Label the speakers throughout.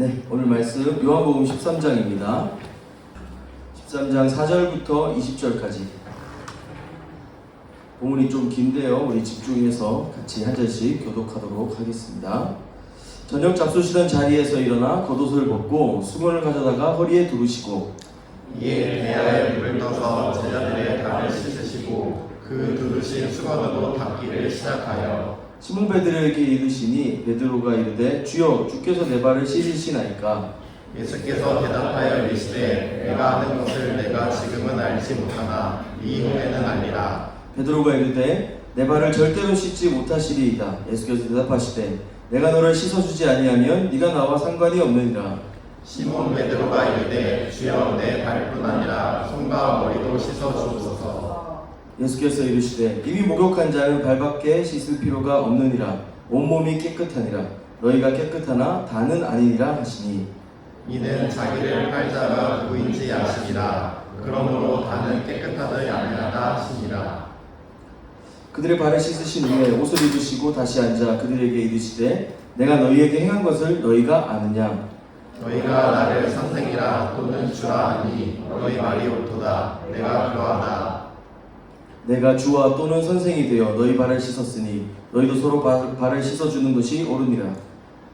Speaker 1: 네, 오늘 말씀 요한복음 13장입니다. 13장 4절부터 20절까지. 본문이 좀 긴데요. 우리 집중해서 같이 한 절씩 교독하도록 하겠습니다. 저녁 잡수시던 자리에서 일어나 겉옷을 벗고 수건을 가져다가 허리에 두르시고
Speaker 2: 이에 대야에 물을 떠서 제자들의 발을 씻으시고 그 두르신 수건으로 닦기를 시작하여
Speaker 1: 시몬 베드로에게 이르시니 베드로가 이르되 주여 주께서 내 발을 씻으시나이까.
Speaker 2: 예수께서 대답하여 이르시되 내가 하는 것을 내가 지금은 알지 못하나 이후에는 알리라.
Speaker 1: 베드로가 이르되 내 발을 절대로 씻지 못하시리이다. 예수께서 대답하시되 내가 너를 씻어주지 아니하면 네가 나와 상관이 없느니라.
Speaker 2: 시몬 베드로가 이르되 주여 내 발뿐 아니라 손과 머리도 씻어주옵소서.
Speaker 1: 예수께서 이르시되 이미 목욕한 자는 발밖에 씻을 필요가 없느니라. 온몸이 깨끗하니라. 너희가 깨끗하나 다는 아니니라 하시니
Speaker 2: 이는 자기를 팔 자가 누구인지 아시니라. 그러므로 다는 깨끗하다 아니하다 하시니라.
Speaker 1: 그들의 발을 씻으신 후에 옷을 입으시고 다시 앉아 그들에게 이르시되 내가 너희에게 행한 것을 너희가 아느냐.
Speaker 2: 너희가 나를 선생이라 또는 주라 하니 너희 말이 옳도다. 내가 그러하다.
Speaker 1: 내가 주와 또는 선생이 되어 너희 발을 씻었으니 너희도 서로 발을 씻어주는 것이 옳으니라.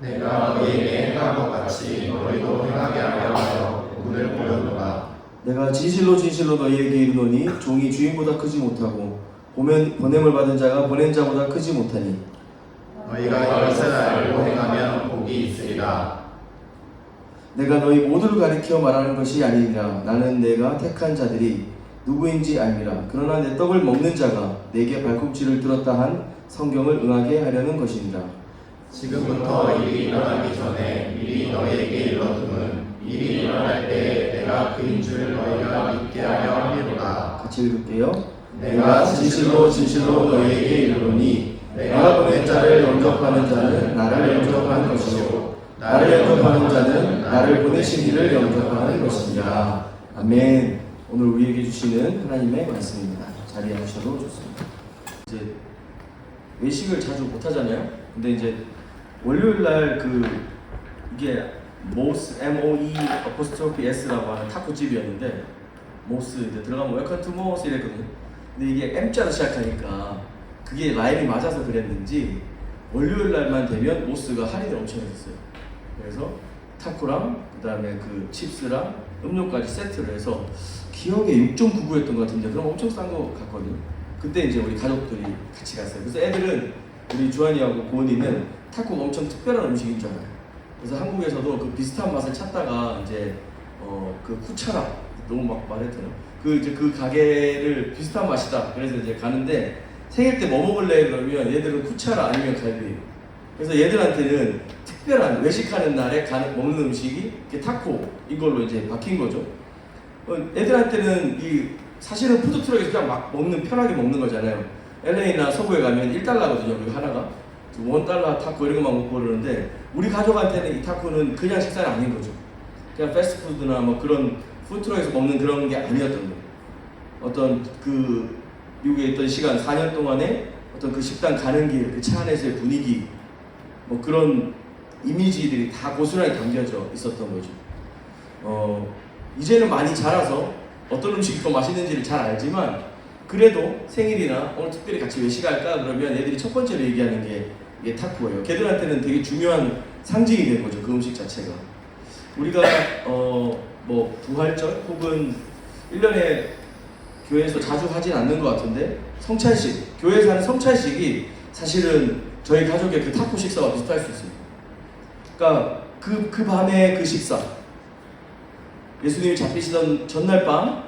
Speaker 2: 내가 너희에게 행한 것 같이 너희도 행하게 하려 하여 오늘 보였노라.
Speaker 1: 내가 진실로 진실로 너희에게 이르노니 종이 주인보다 크지 못하고 보냄을 받은 자가 보낸 자보다 크지 못하니
Speaker 2: 너희가 이것을 알고 행하면 복이 있으리라.
Speaker 1: 내가 너희 모두를 가리켜 말하는 것이 아니니라. 나는 내가 택한 자들이 누구인지 알미라. 그러나 내 떡을 먹는 자가 내게 발꿈치를 들었다 한 성경을 응하게 하려는 것이니라.
Speaker 2: 지금부터 일이 일어나기 전에 미리 너희에게 일러두면 일이 일어날 때에 내가 그인 줄 너희가 믿게 하려 함이로라.
Speaker 1: 같이 읽을게요.
Speaker 2: 내가 진실로 진실로 너희에게 이르노니
Speaker 1: 내가 보낸 자를 영접하는 자는 나를 영접하는 것이요 나를 영접하는 자는 나를 보내신 이를 영접하는 것이니라. 아멘. 오늘 우리에게 주시는 하나님의 말씀입니다. 자리에 앉으셔도 좋습니다. 이제 외식을 자주 못 하잖아요. 근데 이제 월요일 날 이게 모스 MOE 어포스트로피 S라고 하는 타코집이었는데 모스 이제 들어가면 웰컴 투 모스 이랬거든요. 근데 이게 M자로 시작하니까 그게 라임이 맞아서 그랬는지 월요일 날만 되면 모스가 할인을 엄청 했었어요. 그래서 타코랑 그다음에 그 칩스랑 음료까지 세트를 해서 기억에 6.99였던 것 같은데 그럼 엄청 싼 거 같거든요. 그때 이제 우리 가족들이 같이 갔어요. 그래서 애들은 우리 주한이하고 고은이는 타코가 엄청 특별한 음식인 줄 알아요. 그래서 한국에서도 그 비슷한 맛을 찾다가 이제 그 쿠차라 너무 막 말했잖아요. 그 가게를 비슷한 맛이다. 그래서 이제 가는데 생일 때 뭐 먹을래 그러면 얘들은 쿠차라 아니면 갈비. 그래서 얘들한테는 특별한 외식하는 날에 먹는 음식이 타코 이걸로 이제 바뀐 거죠. 애들한테는 사실은 푸드트럭에서 그냥 막 편하게 먹는 거잖아요. LA나 서부에 가면 1달러거든요. 그 하나가 $1 타코 이런 것만 먹고 그러는데 우리 가족한테는 이 타코는 그냥 식사는 아닌 거죠. 그냥 패스트푸드나 뭐 그런 푸드트럭에서 먹는 그런 게 아니었던 거예요. 어떤 그 미국에 있던 시간 4년 동안에 어떤 그 식당 가는 길, 그 차 안에서의 분위기 뭐 그런 이미지들이 다 고스란히 담겨져 있었던 거죠. 이제는 많이 자라서 어떤 음식이 더 맛있는지를 잘 알지만 그래도 생일이나 오늘 특별히 같이 외식할까 그러면 애들이 첫 번째로 얘기하는 게 이게 타코예요. 걔들한테는 되게 중요한 상징이 된 거죠. 그 음식 자체가. 우리가 뭐 부활절 혹은 1년에 교회에서 자주 하진 않는 것 같은데 성찬식, 교회에서 하는 성찬식이 사실은 저희 가족의 그 타코 식사와 비슷할 수 있어요. 그러니까 그 밤의 그 식사, 예수님이 잡히시던 전날 밤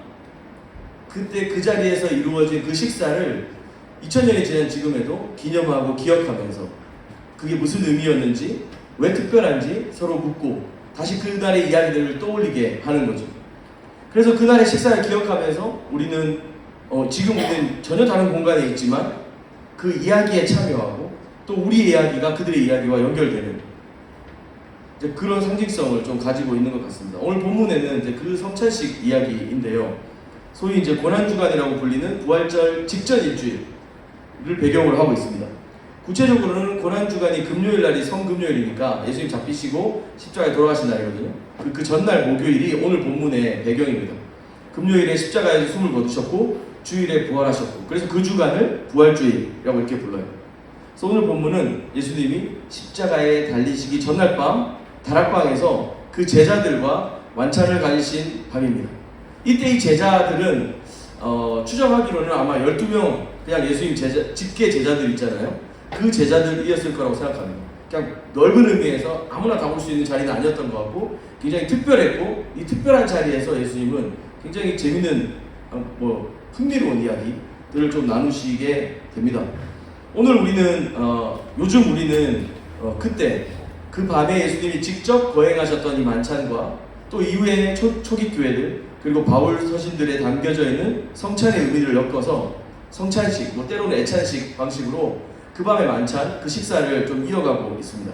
Speaker 1: 그때 그 자리에서 이루어진 그 식사를 2000년이 지난 지금에도 기념하고 기억하면서 그게 무슨 의미였는지 왜 특별한지 서로 묻고 다시 그날의 이야기들을 떠올리게 하는 거죠. 그래서 그날의 식사를 기억하면서 우리는 지금 우리는 전혀 다른 공간에 있지만 그 이야기에 참여하고 또 우리의 이야기가 그들의 이야기와 연결되는 이제 그런 상징성을 좀 가지고 있는 것 같습니다. 오늘 본문에는 이제 그 성찬식 이야기인데요. 소위 이제 고난주간이라고 불리는 부활절 직전 일주일을 배경으로 하고 있습니다. 구체적으로는 고난주간이 금요일 날이 성금요일이니까 예수님 잡히시고 십자가에 돌아가신 날이거든요. 그 전날 목요일이 오늘 본문의 배경입니다. 금요일에 십자가에서 숨을 거두셨고 주일에 부활하셨고, 그래서 그 주간을 부활주일이라고 이렇게 불러요. 그래서 오늘 본문은 예수님이 십자가에 달리시기 전날 밤 다락방에서 그 제자들과 만찬을 가지신 밤입니다. 이때 이 제자들은 추정하기로는 아마 12명 그냥 예수님 직계 제자들 있잖아요. 그 제자들이었을 거라고 생각합니다. 그냥 넓은 의미에서 아무나 다 볼 수 있는 자리는 아니었던 것 같고 굉장히 특별했고, 이 특별한 자리에서 예수님은 굉장히 재밌는 흥미로운 이야기들을 좀 나누시게 됩니다. 오늘 우리는 요즘 우리는 그때 그 밤에 예수님이 직접 거행하셨던 이 만찬과 또 이후에 초기 교회들 그리고 바울 서신들에 담겨져 있는 성찬의 의미를 엮어서 성찬식, 때로는 애찬식 방식으로 그 밤의 만찬, 그 식사를 좀 이어가고 있습니다.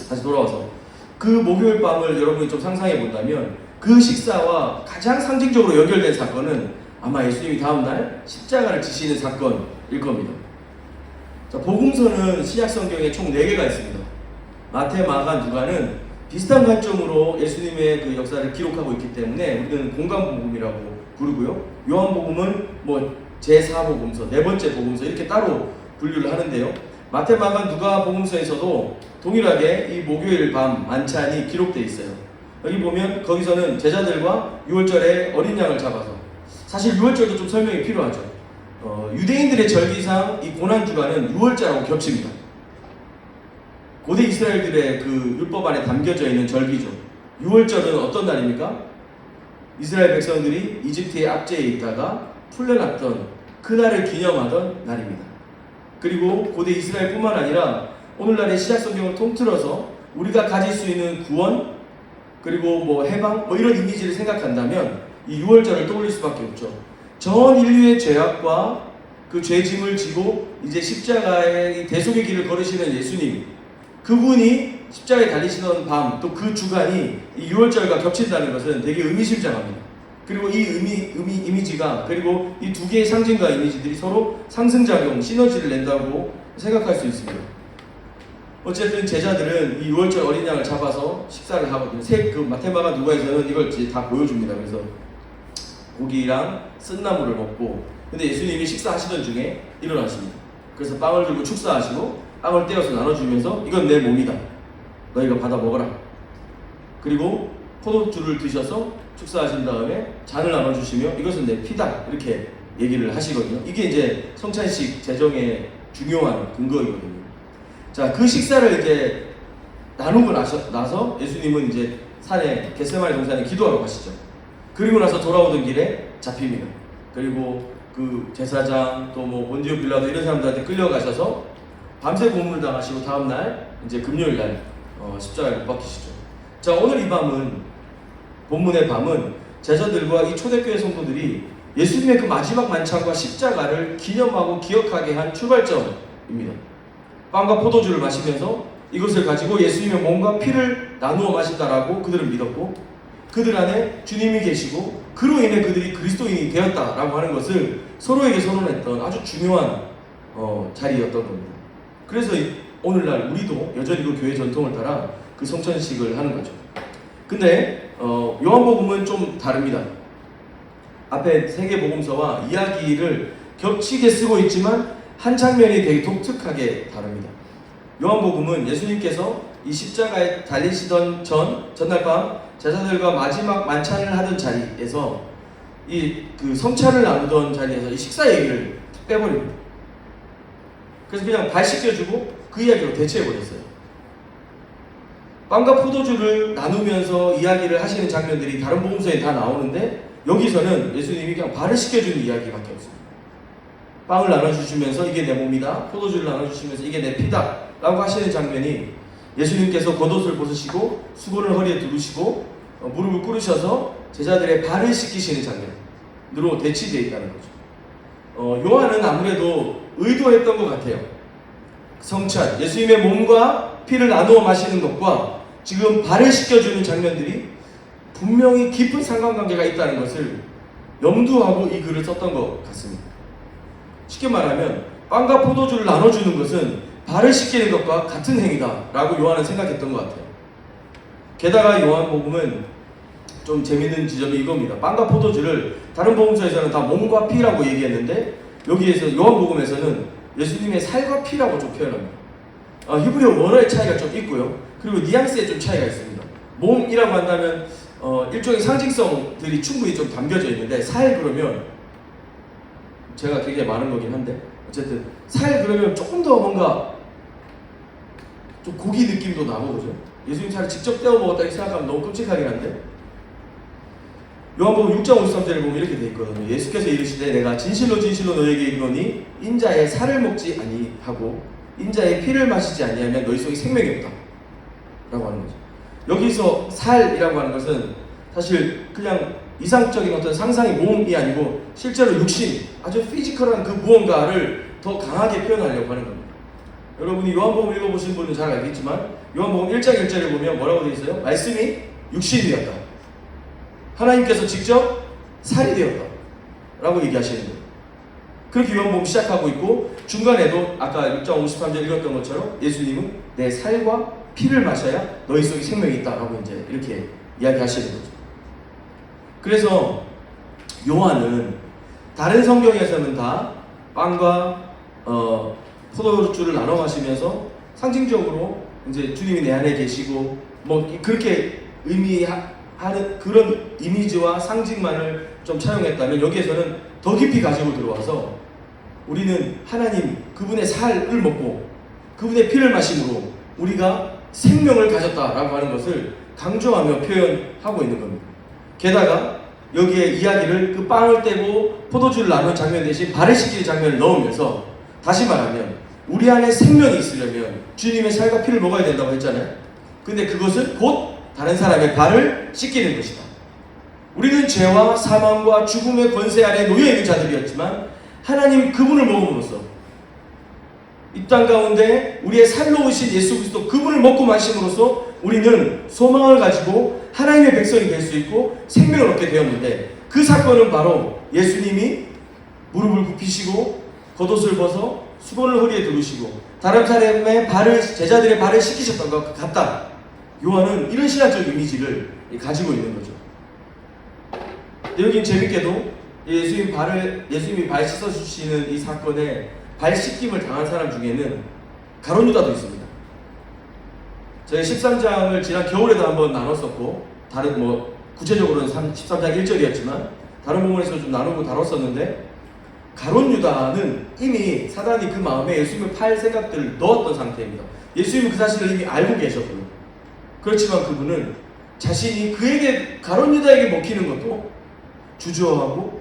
Speaker 1: 다시 돌아와서 그 목요일 밤을 여러분이 좀 상상해 본다면 그 식사와 가장 상징적으로 연결된 사건은 아마 예수님이 다음날 십자가를 지시는 사건일 겁니다. 자, 복음서는 신약 성경에 총 4개가 있습니다. 마태, 마가, 누가는 비슷한 관점으로 예수님의 그 역사를 기록하고 있기 때문에 우리는 공간복음이라고 부르고요. 요한복음은 제4복음서, 4번째 복음서 이렇게 따로 분류를 하는데요. 마태, 마가, 누가 복음서에서도 동일하게 이 목요일 밤 만찬이 기록되어 있어요. 여기 보면 거기서는 제자들과 유월절에 어린 양을 잡아서, 사실 유월절도 좀 설명이 필요하죠. 유대인들의 절기상 이 고난주간은 유월절하고 겹칩니다. 고대 이스라엘들의 그 율법 안에 담겨져 있는 절기죠. 유월절은 어떤 날입니까? 이스라엘 백성들이 이집트의 압제에 있다가 풀려났던 그날을 기념하던 날입니다. 그리고 고대 이스라엘뿐만 아니라 오늘날의 신약 성경을 통틀어서 우리가 가질 수 있는 구원 그리고 해방 이런 이미지를 생각한다면 이 유월절을 떠올릴 수밖에 없죠. 전 인류의 죄악과 그 죄짐을 지고 이제 십자가의 대속의 길을 걸으시는 예수님, 그분이 십자가에 달리시던 밤, 또 그 주간이 이 유월절과 겹친다는 것은 되게 의미심장합니다. 그리고 이 이미지가, 그리고 이 두 개의 상징과 이미지들이 서로 상승작용, 시너지를 낸다고 생각할 수 있습니다. 어쨌든 제자들은 이 유월절 어린 양을 잡아서 식사를 하거든요. 그 마테마가 누가에서는 이걸 다 보여줍니다. 그래서 고기랑 쓴나물을 먹고, 근데 예수님이 식사하시던 중에 일어나십니다. 그래서 빵을 들고 축사하시고 빵을 떼어서 나눠주면서 이건 내 몸이다, 너희가 받아 먹어라. 그리고 포도주를 드셔서 축사하신 다음에 잔을 나눠주시며 이것은 내 피다, 이렇게 얘기를 하시거든요. 이게 이제 성찬식 제정의 중요한 근거이거든요. 자, 그 식사를 이제 나누고 나서 예수님은 이제 산에, 겟세마네 동산에 기도하러 가시죠. 그리고 나서 돌아오던 길에 잡힙니다. 그리고 그 제사장 또 본디오 빌라도 이런 사람들한테 끌려가셔서 밤새 고문을 당하시고 다음날 이제 금요일날 십자가에 못 박히시죠. 자, 오늘 이 밤은, 본문의 밤은 제자들과 이 초대교회 성도들이 예수님의 그 마지막 만찬과 십자가를 기념하고 기억하게 한 출발점입니다. 빵과 포도주를 마시면서 이것을 가지고 예수님의 몸과 피를 나누어 마신다라고 그들은 믿었고, 그들 안에 주님이 계시고 그로 인해 그들이 그리스도인이 되었다라고 하는 것을 서로에게 선언했던 아주 중요한 자리였던 겁니다. 그래서 오늘날 우리도 여전히 그 교회 전통을 따라 그 성찬식을 하는 거죠. 근데 요한복음은 좀 다릅니다. 앞에 3개 복음서와 이야기를 겹치게 쓰고 있지만 한 장면이 되게 독특하게 다릅니다. 요한복음은 예수님께서 이 십자가에 달리시던 전날 밤 제자들과 마지막 만찬을 하던 자리에서 그 성찬을 나누던 자리에서 이 식사 얘기를 빼버립니다. 그래서 그냥 발 씻겨주고 그 이야기로 대체해버렸어요. 빵과 포도주를 나누면서 이야기를 하시는 장면들이 다른 복음서에 다 나오는데 여기서는 예수님이 그냥 발을 씻겨주는 이야기밖에 없습니다. 빵을 나눠주시면서 이게 내 몸이다, 포도주를 나눠주시면서 이게 내 피다 라고 하시는 장면이 예수님께서 겉옷을 벗으시고 수건을 허리에 두르시고 무릎을 꿇으셔서 제자들의 발을 씻기시는 장면으로 대치되어 있다는 거죠. 요한은 아무래도 의도했던 것 같아요. 성찬, 예수님의 몸과 피를 나누어 마시는 것과 지금 발을 씻겨주는 장면들이 분명히 깊은 상관관계가 있다는 것을 염두하고 이 글을 썼던 것 같습니다. 쉽게 말하면 빵과 포도주를 나눠주는 것은 발을 씻기는 것과 같은 행위다라고 요한은 생각했던 것 같아요. 게다가 요한복음은 좀 재밌는 지점이 이겁니다. 빵과 포도주를 다른 복음서에서는 다 몸과 피라고 얘기했는데 여기에서 요한복음에서는 예수님의 살과 피라고 좀 표현합니다. 히브리어 원어의 차이가 좀 있고요. 그리고 뉘앙스에 좀 차이가 있습니다. 몸이라고 한다면 일종의 상징성들이 충분히 좀 담겨져 있는데 살 그러면 제가 굉장히 많은 거긴 한데 어쨌든 살 그러면 조금 더 뭔가 좀 고기 느낌도 나고 그죠? 예수님 살을 직접 떼어 먹었다 이렇게 생각하면 너무 끔찍하긴 한데 요한복음 6장 53절에 보면 이렇게 돼 있거든요. 예수께서 이르시되 내가 진실로 진실로 너에게 이르노니 인자의 살을 먹지 아니하고 인자의 피를 마시지 아니하면 너희 속에 생명이 없다 라고 하는 거죠. 여기서 살이라고 하는 것은 사실 그냥 이상적인 어떤 상상의 몸이 아니고 실제로 육신, 아주 피지컬한 그 무언가를 더 강하게 표현하려고 하는 겁니다. 여러분이 요한복음 읽어보신 분은 잘 알겠지만 요한복음 1장 1절에 보면 뭐라고 되어 있어요? 말씀이 육신이 되었다. 하나님께서 직접 살이 되었다 라고 얘기하시는 거예요. 그렇게 요한복음 시작하고 있고 중간에도 아까 6장 53절 읽었던 것처럼 예수님은 내 살과 피를 마셔야 너희 속에 생명이 있다라고 이제 이렇게 이야기하시는 거죠. 그래서 요한은 다른 성경에서는 다 빵과 포도주를 나눠 마시면서 상징적으로 이제 주님이 내 안에 계시고 뭐 그렇게 의미하는 그런 이미지와 상징만을 좀 차용했다면 여기에서는 더 깊이 가지고 들어와서 우리는 하나님 그분의 살을 먹고 그분의 피를 마심으로 우리가 생명을 가졌다라고 하는 것을 강조하며 표현하고 있는 겁니다. 게다가 여기에 이야기를 그 빵을 떼고 포도주를 나눈 장면 대신 발을 씻기는 장면을 넣으면서 다시 말하면 우리 안에 생명이 있으려면 주님의 살과 피를 먹어야 된다고 했잖아요. 근데 그것은 곧 다른 사람의 발을 씻기는 것이다. 우리는 죄와 사망과 죽음의 권세 아래 놓여있는 자들이었지만 하나님 그분을 먹음으로써 이 땅 가운데 우리의 살로 오신 예수 그리스도 그분을 먹고 마심으로써 우리는 소망을 가지고 하나님의 백성이 될 수 있고 생명을 얻게 되었는데 그 사건은 바로 예수님이 무릎을 굽히시고 겉옷을 벗어 수건을 허리에 두르시고 다른 사람의 발을 제자들의 발을 씻기셨던 것 같다. 요한은 이런 신학적 이미지를 가지고 있는 거죠. 여긴 재밌게도 예수님이 발 씻어주시는 이 사건에 발 씻김을 당한 사람 중에는 가룟 유다도 있습니다. 저희 13장을 지난 겨울에도 한번 나눴었고 다른 구체적으로는 13장 1절이었지만 다른 부분에서 좀 나누고 다뤘었는데 가룟 유다는 이미 사단이 그 마음에 예수님을 팔 생각들을 넣었던 상태입니다. 예수님은 그 사실을 이미 알고 계셨고요. 그렇지만 그분은 자신이 가룟 유다에게 먹히는 것도 주저하고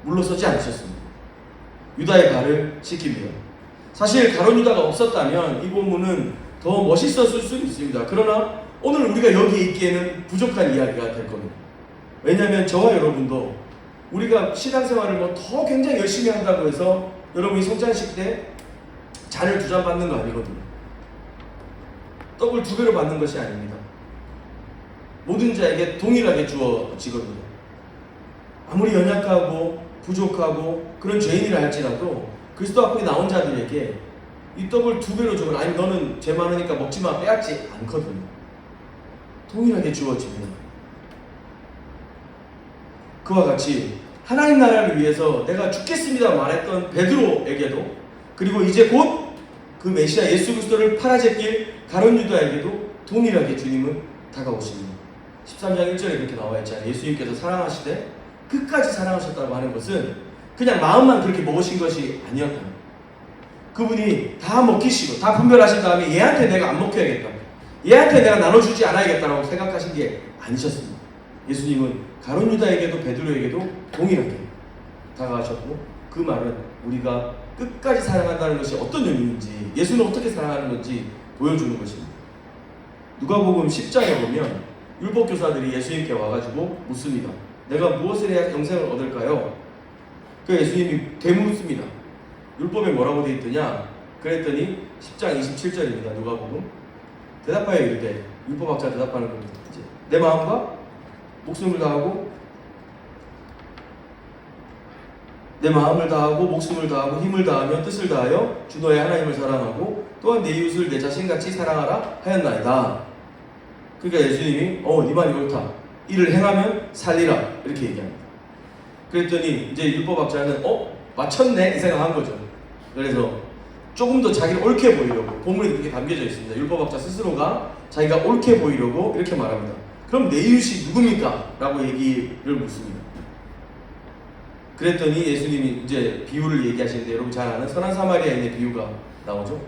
Speaker 1: 물러서지 않으셨습니다. 유다의 발을 씻깁니다. 사실 가룟 유다가 없었다면 이 본문은 더 멋있었을 수도 있습니다. 그러나 오늘 우리가 여기에 있기에는 부족한 이야기가 될 겁니다. 왜냐하면 저와 여러분도 우리가 신앙생활을 더 굉장히 열심히 한다고 해서 여러분이 성찬식 때 잔을 2잔 받는 거 아니거든요. 떡을 2배로 받는 것이 아닙니다. 모든 자에게 동일하게 주어지거든요. 아무리 연약하고 부족하고 그런 죄인이라 할지라도 그리스도 앞에 나온 자들에게 이 떡을 2배로 주면 아니 너는 죄 많으니까 먹지마 빼앗지 않거든요. 동일하게 주어집니다. 그와 같이 하나님 나라를 위해서 내가 죽겠습니다 말했던 베드로에게도 그리고 이제 곧 그 메시아 예수 그리스도를 팔아제낄 가룟 유다에게도 동일하게 주님은 다가오십니다. 13장 1절에 그렇게 나와 있잖아요. 예수님께서 사랑하시되 끝까지 사랑하셨다고 하는 것은 그냥 마음만 그렇게 먹으신 것이 아니었다. 그분이 다 먹히시고 다 분별하신 다음에 얘한테 내가 안 먹혀야겠다. 얘한테 내가 나눠주지 않아야겠다라고 생각하신 게 아니셨습니다. 예수님은 가룟 유다에게도 베드로에게도 동일하게 다가가셨고 그 말은 우리가 끝까지 사랑한다는 것이 어떤 의미인지 예수는 어떻게 사랑하는 건지 보여주는 것입니다. 누가복음 10장에 보면 율법교사들이 예수님께 와가지고 묻습니다. 내가 무엇을 해야 영생을 얻을까요? 그 예수님이 되묻습니다. 율법에 뭐라고 되어 있더냐? 그랬더니 10장 27절입니다. 누가복음. 대답하여 이르되 율법학자 대답하는 겁니다. 내 마음과 목숨을 다하고 내 마음을 다하고 목숨을 다하고 힘을 다하며 뜻을 다하여 주 너의 하나님을 사랑하고 또한 내 이웃을 내 자신같이 사랑하라 하였나이다. 그러니까 예수님이 네 말이 옳다. 이를 행하면 살리라 이렇게 얘기합니다. 그랬더니 이제 율법학자는 맞췄네 이 생각한 거죠. 그래서 조금 더 자기를 옳게 보이려고 본문에 그렇게 담겨져 있습니다. 율법학자 스스로가 자기가 옳게 보이려고 이렇게 말합니다. 그럼 내 이웃이 누굽니까? 라고 얘기를 묻습니다. 그랬더니 예수님이 이제 비유를 얘기하시는데 여러분 잘 아는 선한 사마리아인의 비유가 나오죠.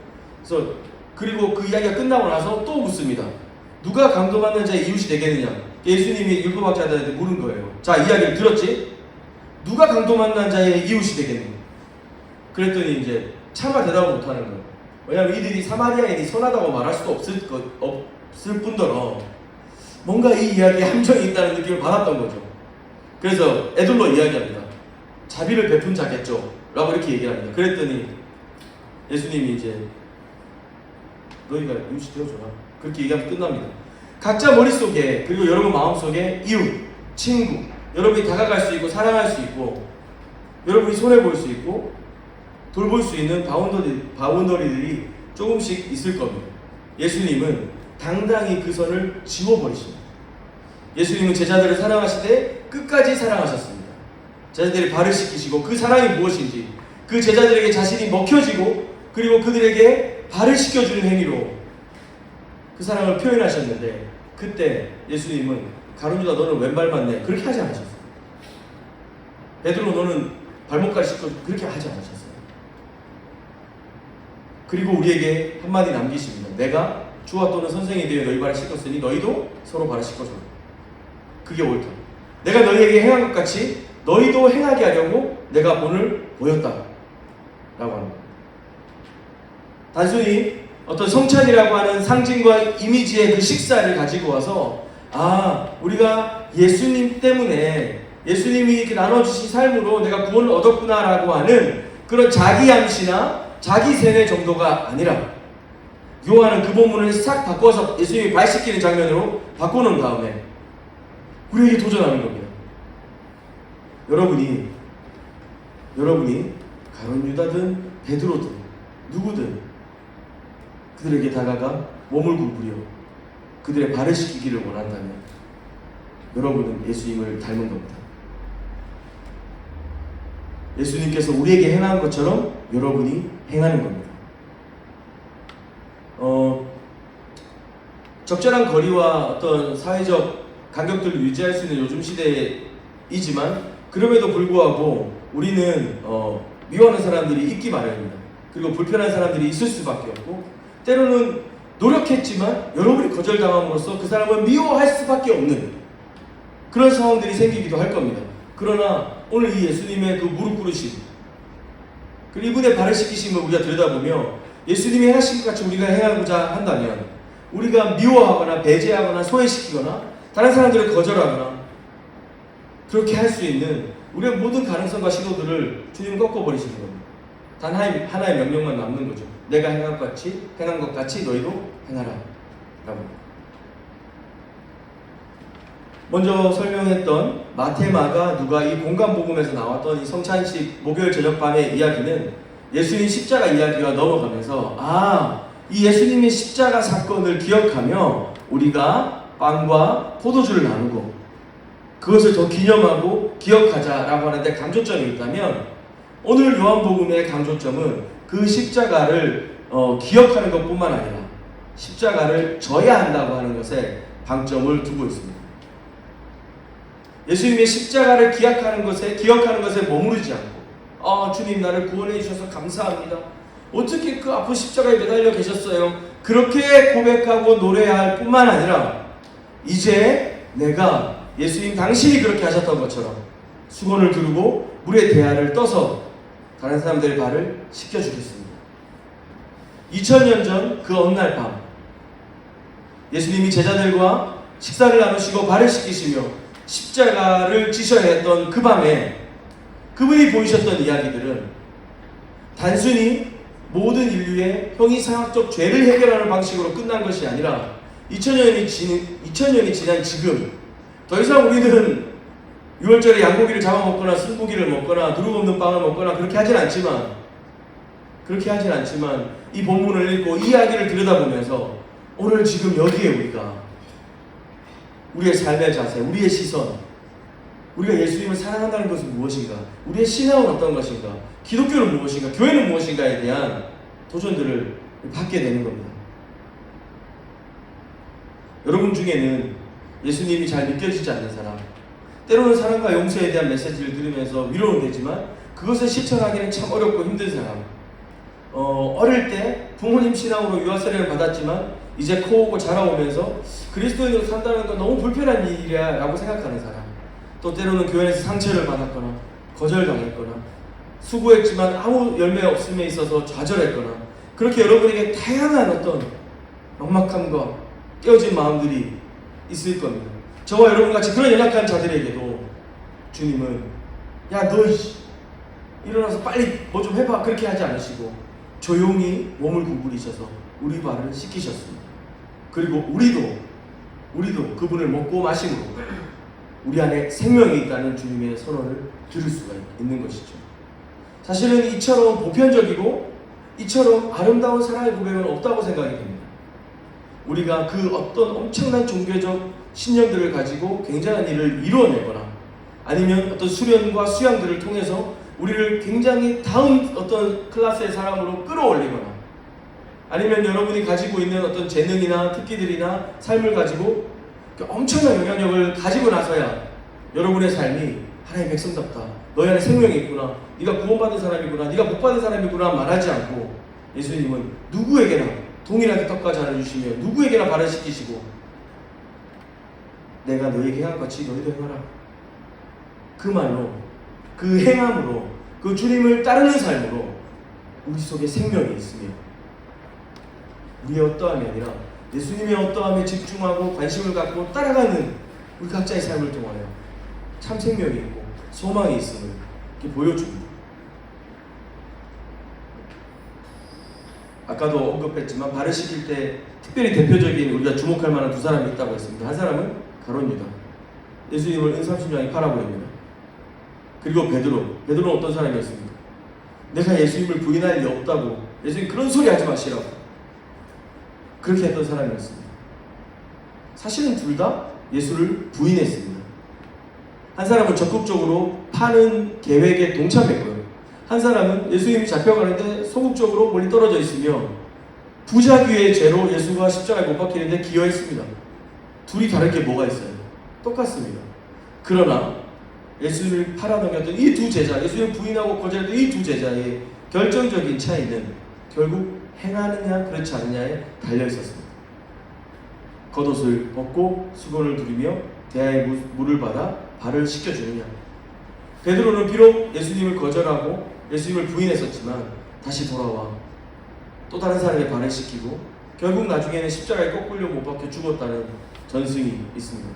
Speaker 1: 그래서 그리고 그 이야기가 끝나고 나서 또 묻습니다. 누가 강도받는 자의 이웃이 되겠느냐? 예수님이 율법학자들한테 물은 거예요. 자, 이야기를 들었지? 누가 강도받는 자의 이웃이 되겠느냐? 그랬더니 이제 차마 대답을 못하는 거예요. 왜냐하면 이들이 사마리아인이 선하다고 말할 수도 없을 뿐더러 뭔가 이 이야기에 함정이 있다는 느낌을 받았던 거죠. 그래서 애들로 이야기합니다. 자비를 베푼 자겠죠? 라고 이렇게 얘기합니다. 그랬더니 예수님이 이제 너희가 이웃이 되어줘라. 그렇게 얘기하면 끝납니다. 각자 머릿속에 그리고 여러분 마음속에 이웃, 친구, 여러분이 다가갈 수 있고 사랑할 수 있고 여러분이 손해볼 수 있고 돌볼 수 있는 바운더리들이 조금씩 있을 겁니다. 예수님은 당당히 그 선을 지워버리십니다. 예수님은 제자들을 사랑하시되 끝까지 사랑하셨습니다. 제자들이 발을 씻기시고 그 사랑이 무엇인지 그 제자들에게 자신이 먹혀지고 그리고 그들에게 발을 씻겨주는 행위로 그 사랑을 표현하셨는데 그때 예수님은 가룟유다 너는 왼발 맞네 그렇게 하지 않으셨어요. 베드로 너는 발목까지 씻고 그렇게 하지 않으셨어요. 그리고 우리에게 한마디 남기십니다. 내가 주와 또는 선생이 되어 너희 발을 씻었으니 너희도 서로 발을 씻어줘라. 그게 옳다. 내가 너희에게 행한 것 같이 너희도 행하게 하려고 내가 오늘 보였다 라고 합니다. 단순히 어떤 성찬이라고 하는 상징과 이미지의 그 식사를 가지고 와서 우리가 예수님 때문에 예수님이 이렇게 나눠주신 삶으로 내가 구원을 얻었구나 라고 하는 그런 자기 암시나 자기 세뇌 정도가 아니라 요한은 그 본문을 싹 바꿔서 예수님이 발 씻기는 장면으로 바꿔놓은 다음에 우리에게 도전하는 겁니다. 여러분이 가룟유다든 베드로든 누구든 그들에게 다가가 몸을 구부려 그들의 발을 씻기기를 원한다면 여러분은 예수님을 닮은 겁니다. 예수님께서 우리에게 행한 것처럼 여러분이 행하는 겁니다. 적절한 거리와 어떤 사회적 간격들을 유지할 수 있는 요즘 시대이지만 그럼에도 불구하고 우리는 미워하는 사람들이 있기 마련입니다. 그리고 불편한 사람들이 있을 수밖에 없고 때로는 노력했지만 여러분이 거절당함으로써 그 사람을 미워할 수밖에 없는 그런 상황들이 생기기도 할 겁니다. 그러나 오늘 이 예수님의 그 무릎 꿇으심 그리고 이분의 발을 씻기심을 우리가 들여다보며 예수님이 행하신 것 같이 우리가 행하고자 한다면 우리가 미워하거나 배제하거나 소외시키거나 다른 사람들을 거절하거나 그렇게 할 수 있는 우리의 모든 가능성과 시도들을 주님은 꺾어버리시는 겁니다. 단 하나의 명령만 남는 거죠. 내가 행한 것 같이 너희도 행하라 라고. 먼저 설명했던 마태, 마가, 누가 이 공간복음에서 나왔던 이 성찬식 목요일 저녁밤의 이야기는 예수님 십자가 이야기와 넘어가면서 이 예수님의 십자가 사건을 기억하며 우리가 빵과 포도주를 나누고 그것을 더 기념하고 기억하자라고 하는데 강조점이 있다면 오늘 요한복음의 강조점은 그 십자가를 기억하는 것뿐만 아니라 십자가를 져야 한다고 하는 것에 방점을 두고 있습니다. 예수님의 십자가를 기억하는 것에 머무르지 않고 주님 나를 구원해 주셔서 감사합니다. 어떻게 그 아픈 십자가에 매달려 계셨어요? 그렇게 고백하고 노래할 뿐만 아니라 이제 내가 예수님 당신이 그렇게 하셨던 것처럼 수건을 두르고 물의 대야를 떠서 다른 사람들의 발을 씻겨주겠습니다. 2000년 전 그 어느 날 밤 예수님이 제자들과 식사를 나누시고 발을 씻기시며 십자가를 지셔야 했던 그 밤에 그분이 보이셨던 이야기들은 단순히 모든 인류의 형이상학적 죄를 해결하는 방식으로 끝난 것이 아니라 2000년이 지난 지금 더 이상 우리는 6월절에 양고기를 잡아먹거나 순고기를 먹거나 두릅 없는 빵을 먹거나 그렇게 하진 않지만 이 본문을 읽고 이 이야기를 들여다보면서 오늘 지금 여기에 우리의 삶의 자세, 우리의 시선, 우리가 예수님을 사랑한다는 것은 무엇인가, 우리의 신앙은 어떤 것인가, 기독교는 무엇인가, 교회는 무엇인가에 대한 도전들을 받게 되는 겁니다. 여러분 중에는 예수님이 잘 믿겨지지 않는 사람, 때로는 사랑과 용서에 대한 메시지를 들으면서 위로는 되지만 그것을 실천하기는 참 어렵고 힘든 사람, 어릴 때 부모님 신앙으로 유아세례를 받았지만 이제 커오고 자라오면서 그리스도인으로 산다는 건 너무 불편한 일이야 라고 생각하는 사람, 또 때로는 교회에서 상처를 받았거나 거절당했거나 수고했지만 아무 열매 없음에 있어서 좌절했거나 그렇게 여러분에게 다양한 어떤 막막함과 깨어진 마음들이 있을 겁니다. 저와 여러분같이 그런 연약한 자들에게도 주님은 야 너 일어나서 빨리 뭐 좀 해봐 그렇게 하지 않으시고 조용히 몸을 구부리셔서 우리 발을 씻기셨습니다. 그리고 우리도 그분을 먹고 마심으로 우리 안에 생명이 있다는 주님의 선언을 들을 수가 있는 것이죠. 사실은 이처럼 보편적이고 이처럼 아름다운 사랑의 고백은 없다고 생각이 됩니다. 우리가 그 어떤 엄청난 종교적 신념들을 가지고 굉장한 일을 이루어내거나 아니면 어떤 수련과 수양들을 통해서 우리를 굉장히 다음 어떤 클래스의 사람으로 끌어올리거나 아니면 여러분이 가지고 있는 어떤 재능이나 특기들이나 삶을 가지고 엄청난 영향력을 가지고 나서야 여러분의 삶이 하나님의 백성답다, 너희 안에 생명이 있구나, 네가 구원받은 사람이구나, 네가 복받은 사람이구나 말하지 않고 예수님은 누구에게나 동일하게 떡과 잔을 주시며 누구에게나 발을 씻기시고 내가 너에게 행한 같이 너희도 행하라. 그 말로, 그 행함으로, 그 주님을 따르는 삶으로 우리 속에 생명이 있으며 우리의 어떠함이 아니라 예수님의 어떠함에 집중하고 관심을 갖고 따라가는 우리 각자의 삶을 통하여 참 생명이 있고 소망이 있음을 이렇게 보여줍니다. 아까도 언급했지만 발을 씻길 때 특별히 대표적인 우리가 주목할 만한 두 사람이 있다고 했습니다. 한 사람은 가룟 유다, 예수님을 은삼십냥이 팔아버립니다. 그리고 베드로는 어떤 사람이었습니까? 내가 예수님을 부인할 리 없다고, 예수님 그런 소리 하지 마시라고 그렇게 했던 사람이었습니다. 사실은 둘 다 예수를 부인했습니다. 한 사람은 적극적으로 파는 계획에 동참했고요, 한 사람은 예수님이 잡혀가는데 소극적으로 멀리 떨어져 있으며 부자귀의 죄로 예수가 십자가에 못 박히는데 기여했습니다. 둘이 다른 게 뭐가 있어요? 똑같습니다. 그러나 예수님을 팔아넘겼던 이 두 제자, 예수님을 부인하고 거절했던 이 두 제자의 결정적인 차이는 결국 행하느냐 그렇지 않느냐에 달려 있었습니다. 겉옷을 벗고 수건을 두르며 대야의 물을 받아 발을 씻겨주느냐. 베드로는 비록 예수님을 거절하고 예수님을 부인했었지만 다시 돌아와 또 다른 사람의 발을 씻기고 결국 나중에는 십자가에 거꾸로 못 박혀 죽었다는 전승이 있습니다.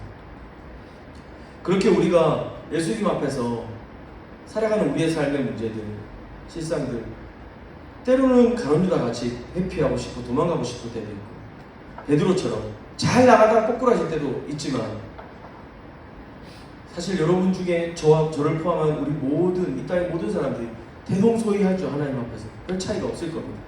Speaker 1: 그렇게 우리가 예수님 앞에서 살아가는 우리의 삶의 문제들, 실상들, 때로는 가룟 유다 같이 회피하고 싶고 도망가고 싶을 때도 있고 베드로처럼 잘 나가다가 거꾸라질 때도 있지만 사실 여러분 중에 저와 저를 포함한 우리 모든 이 땅의 모든 사람들이 대동소이하죠. 하나님 앞에서 별 차이가 없을 겁니다.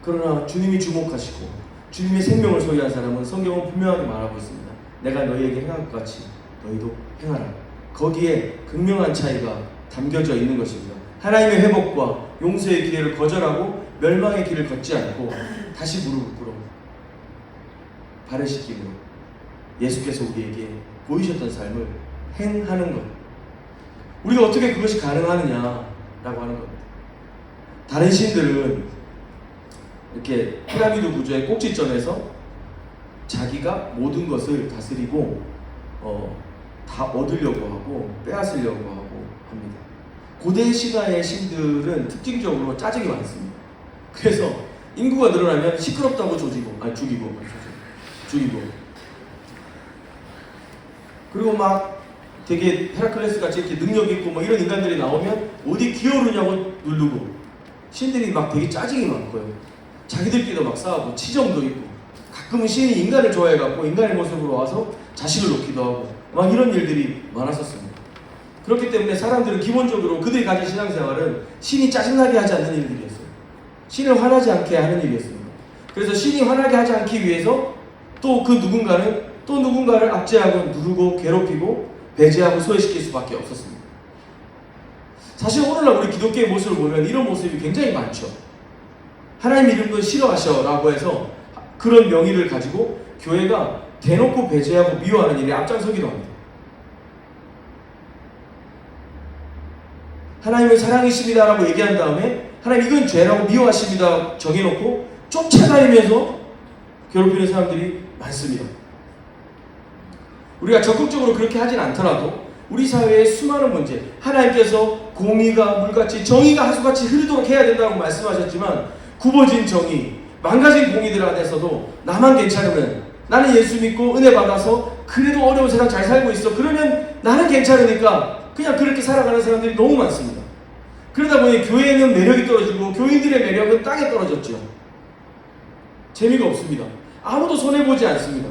Speaker 1: 그러나 주님이 주목하시고 주님의 생명을 소유한 사람은 성경은 분명하게 말하고 있습니다. 내가 너희에게 행한 것 같이 너희도 행하라. 거기에 극명한 차이가 담겨져 있는 것입니다. 하나님의 회복과 용서의 기회를 거절하고 멸망의 길을 걷지 않고 다시 무릎을 꿇어 발을 씻기고 예수께서 우리에게 보이셨던 삶을 행하는 것. 우리가 어떻게 그것이 가능하느냐라고 하는 겁니다. 다른 신들은 이렇게 피라미드 구조의 꼭지점에서 자기가 모든 것을 다스리고 다 얻으려고 하고 빼앗으려고 하고 합니다. 고대 시대의 신들은 특징적으로 짜증이 많습니다. 그래서 인구가 늘어나면 시끄럽다고 죽이고 그리고 막 되게 헤라클레스 같이 이렇게 능력 있고 뭐 이런 인간들이 나오면 어디 기어오르냐고 누르고 신들이 막 되게 짜증이 많고요. 자기들끼리도 막 싸우고 치정도 있고 가끔은 신이 인간을 좋아해갖고 인간의 모습으로 와서 자식을 놓기도 하고 막 이런 일들이 많았었습니다. 그렇기 때문에 사람들은 기본적으로 그들이 가진 신앙생활은 신이 짜증나게 하지 않는 일들이었어요. 신을 화나지 않게 하는 일이었습니다. 그래서 신이 화나게 하지 않기 위해서 또 그 누군가는 또 누군가를 압제하고 누르고 괴롭히고 배제하고 소외시킬 수밖에 없었습니다. 사실 오늘날 우리 기독교의 모습을 보면 이런 모습이 굉장히 많죠. 하나님 이름도 싫어하셔라고 해서 그런 명의를 가지고 교회가 대놓고 배제하고 미워하는 일에 앞장서기도 합니다. 하나님은 사랑이십니다라고 얘기한 다음에 하나님 이건 죄라고 미워하십니다 정해놓고 쫓아다니면서 괴롭히는 사람들이 많습니다. 우리가 적극적으로 그렇게 하진 않더라도 우리 사회의 수많은 문제, 하나님께서 공의가 물같이 정의가 하수같이 흐르도록 해야 된다고 말씀하셨지만 굽어진 정의, 망가진 공의들 안에서도 나만 괜찮으면 나는 예수 믿고 은혜 받아서 그래도 어려운 세상 잘 살고 있어. 그러면 나는 괜찮으니까 그냥 그렇게 살아가는 사람들이 너무 많습니다. 그러다 보니 교회는 매력이 떨어지고 교인들의 매력은 땅에 떨어졌죠. 재미가 없습니다. 아무도 손해보지 않습니다.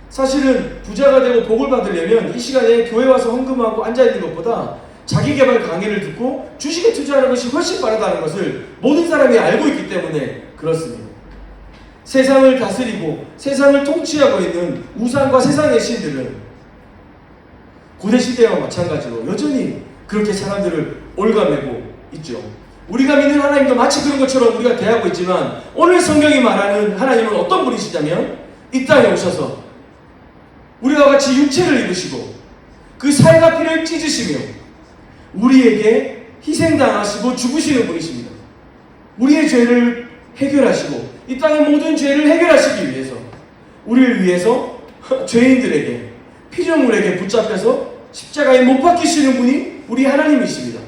Speaker 1: 사실은 부자가 되고 복을 받으려면 이 시간에 교회 와서 헌금하고 앉아있는 것보다 자기개발 강의를 듣고 주식에 투자하는 것이 훨씬 빠르다는 것을 모든 사람이 알고 있기 때문에 그렇습니다. 세상을 다스리고 세상을 통치하고 있는 우상과 세상의 신들은 고대시대와 마찬가지로 여전히 그렇게 사람들을 올가매고 있죠. 우리가 믿는 하나님도 마치 그런 것처럼 우리가 대하고 있지만 오늘 성경이 말하는 하나님은 어떤 분이시냐면 이 땅에 오셔서 우리와 같이 육체를 입으시고 그 살과 피를 찢으시며 우리에게 희생당하시고 죽으시는 분이십니다. 우리의 죄를 해결하시고 이 땅의 모든 죄를 해결하시기 위해서 우리를 위해서 죄인들에게 피조물에게 붙잡혀서 십자가에 못 박히시는 분이 우리 하나님이십니다.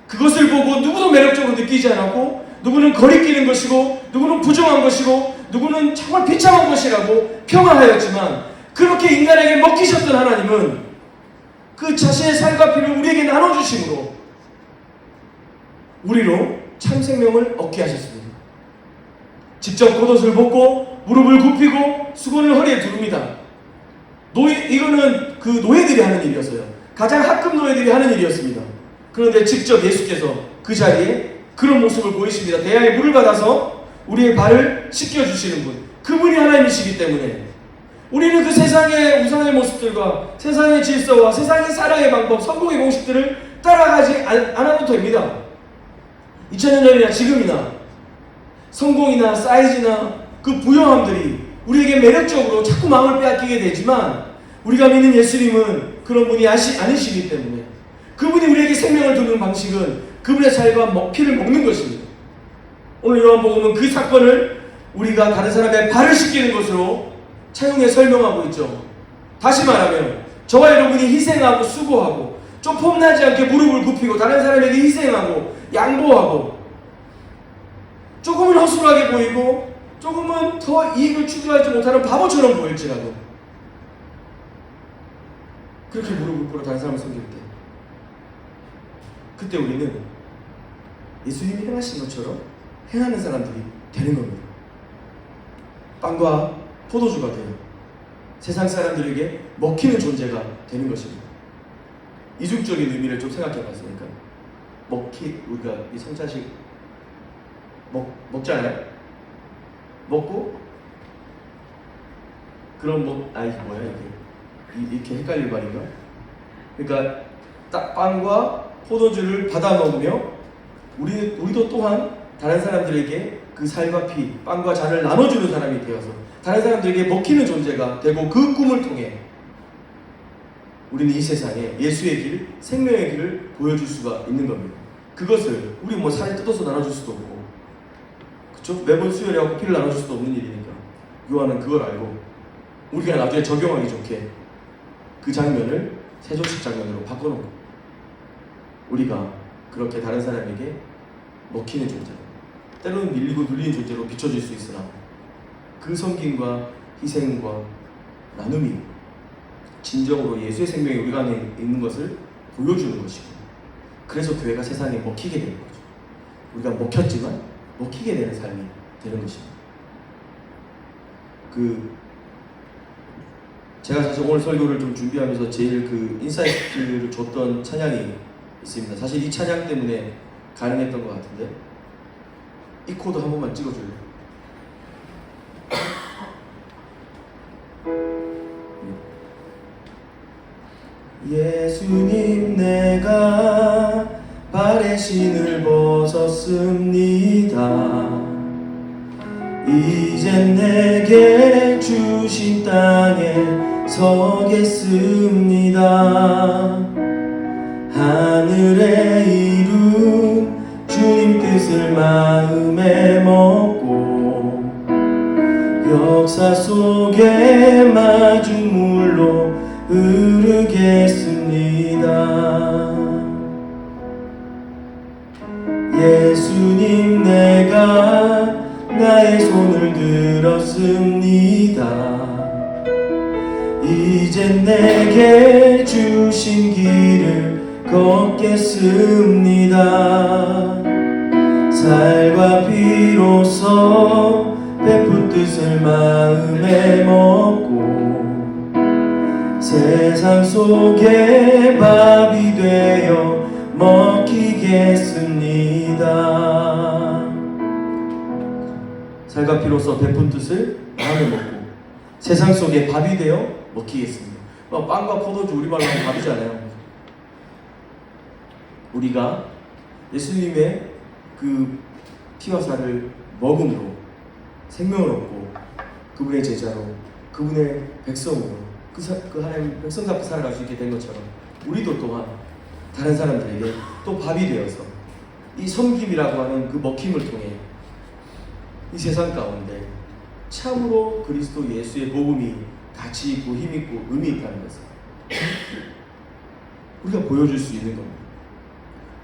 Speaker 1: 그것을 보고 누구도 매력적으로 느끼지 않았고 누구는 거리끼는 것이고 누구는 부정한 것이고 누구는 정말 비참한 것이라고 평화하였지만 그렇게 인간에게 먹히셨던 하나님은 그 자신의 살과 피를 우리에게 나눠주심으로 우리로 참 생명을 얻게 하셨습니다. 직접 겉옷을 벗고 무릎을 굽히고 수건을 허리에 두릅니다. 이거는 그 노예들이 하는 일이었어요. 가장 하급 노예들이 하는 일이었습니다. 그런데 직접 예수께서 그 자리에 그런 모습을 보이십니다. 대야에 물을 받아서 우리의 발을 씻겨주시는 분, 그분이 하나님이시기 때문에 우리는 그 세상의 우상의 모습들과 세상의 질서와 세상의 사랑의 방법, 성공의 공식들을 따라가지 않아도 됩니다. 2000년 전이나 지금이나 성공이나 사이즈나 그 부여함들이 우리에게 매력적으로 자꾸 마음을 빼앗기게 되지만 우리가 믿는 예수님은 그런 분이 아니시기 때문에 그분이 우리에게 생명을 주는 방식은 그분의 살과 피를 먹는 것입니다. 오늘 요한복음은 그 사건을 우리가 다른 사람의 발을 씻기는 것으로 차용해 설명하고 있죠. 다시 말하면 저와 여러분이 희생하고 수고하고 좀 폼나지 않게 무릎을 굽히고 다른 사람에게 희생하고 양보하고 조금은 허술하게 보이고 조금은 더 이익을 추구하지 못하는 바보처럼 보일지라도 그렇게 무릎을 꿇어 다른 사람을 섬길 때 그때 우리는 예수님이 행하신 것처럼 행하는 사람들이 되는 겁니다. 빵과 포도주가 되어 세상 사람들에게 먹히는 존재가 되는 것입니다. 이중적인 의미를 좀 생각해 봤으니까 우리가 이 성찬식 먹잖아요. 먹고 그럼 이게 뭐야 이게 이렇게 헷갈릴 말인가? 그러니까 딱 빵과 포도주를 받아 먹으며 우리도 또한 다른 사람들에게 그 살과 피, 빵과 잔을 나눠주는 사람이 되어서 다른 사람들에게 먹히는 존재가 되고 그 꿈을 통해 우리는 이 세상에 예수의 길, 생명의 길을 보여줄 수가 있는 겁니다. 그것을 우리 살을 뜯어서 나눠줄 수도 없고 그쵸? 매번 수혈하고 피를 나눠줄 수도 없는 일이니까 요한은 그걸 알고 우리가 나중에 적용하기 좋게 그 장면을 세조식 장면으로 바꿔놓은 겁니다. 우리가 그렇게 다른 사람에게 먹히는 존재, 때로는 밀리고 눌리는 존재로 비춰질 수 있으나 그 섬김과 희생과 나눔이 진정으로 예수의 생명이 우리 안에 있는 것을 보여주는 것이고 그래서 교회가 세상에 먹히게 되는 거죠. 우리가 먹혔지만 먹히게 되는 삶이 되는 것입니다. 제가 사실 오늘 설교를 좀 준비하면서 제일 그 인사이트를 줬던 찬양이 있습니다. 사실 이 찬양 때문에 가능했던 것 같은데, 이 코드 한 번만 찍어줘요. 예수님, 내가 발에 신을 벗었습니다. 이젠 내게 주신 땅에 서겠습니다. 하늘에 이룬 주님 뜻을 마음에 먹고 역사 속에 마중 물로 흐르겠습니다. 예수님, 내가 나의 손을 들었습니다. 이젠 내게 주신 길을 걷겠습니다. 살과 피로써 베푼 뜻을 마음에 먹고 세상 속에 밥이 되어 먹히겠습니다. 살과 피로써 베푼 뜻을 마음에 먹고 세상 속에 밥이 되어 먹히겠습니다. 빵과 포도주 우리말로 하면 밥이잖아요. 우리가 예수님의 그 피와 살을 먹음으로 생명을 얻고 그분의 제자로 그분의 백성으로 그 하나님 백성답게 살아갈 수 있게 된 것처럼 우리도 또한 다른 사람들에게 또 밥이 되어서 이 섬김이라고 하는 그 먹힘을 통해 이 세상 가운데 참으로 그리스도 예수의 복음이 가치 있고 힘 있고 의미 있다는 것을 우리가 보여줄 수 있는 겁니다.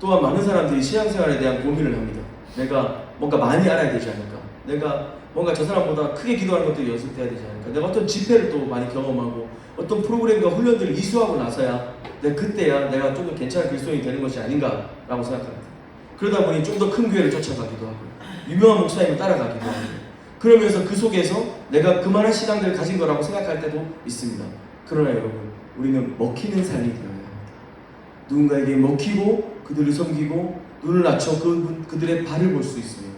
Speaker 1: 또한 많은 사람들이 신앙생활에 대한 고민을 합니다. 내가 뭔가 많이 알아야 되지 않을까? 내가 뭔가 저 사람보다 크게 기도하는 것도 연습해야 되지 않을까? 내가 어떤 집회를 또 많이 경험하고 어떤 프로그램과 훈련들을 이수하고 나서야 그때야 내가 좀 더 괜찮은 그리스도인이 되는 것이 아닌가라고 생각합니다. 그러다 보니 좀 더 큰 교회를 쫓아가기도 하고 유명한 목사님을 따라가기도 하고 그러면서 그 속에서 내가 그만한 신앙들을 가진 거라고 생각할 때도 있습니다. 그러나 여러분, 우리는 먹히는 삶이 되어야 합니다. 누군가에게 먹히고 그들을 섬기고 눈을 낮춰 그들의 발을 볼 수 있으면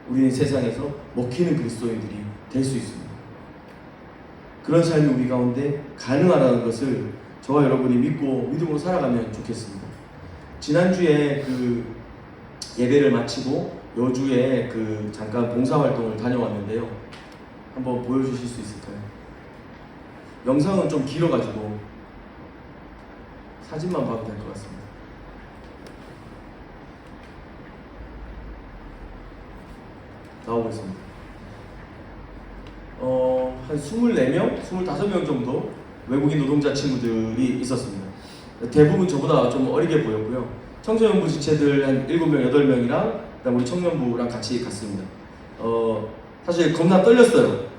Speaker 1: 우리는 세상에서 먹히는 그리스도인들이 될 수 있습니다. 그런 삶이 우리 가운데 가능하다는 것을 저와 여러분이 믿고 믿음으로 살아가면 좋겠습니다. 지난주에 그 예배를 마치고 여주에 그 잠깐 봉사활동을 다녀왔는데요. 한번 보여주실 수 있을까요? 영상은 좀 길어가지고 사진만 봐도 될 것 같습니다. 나오고 있습니다. 한 24명, 25명 정도 외국인 노동자 친구들이 있었습니다. 대부분 저보다 좀 어리게 보였고요. 청소년부 지체들 한 7명, 8명이랑 그다음 우리 청년부랑 같이 갔습니다. 사실 겁나 떨렸어요.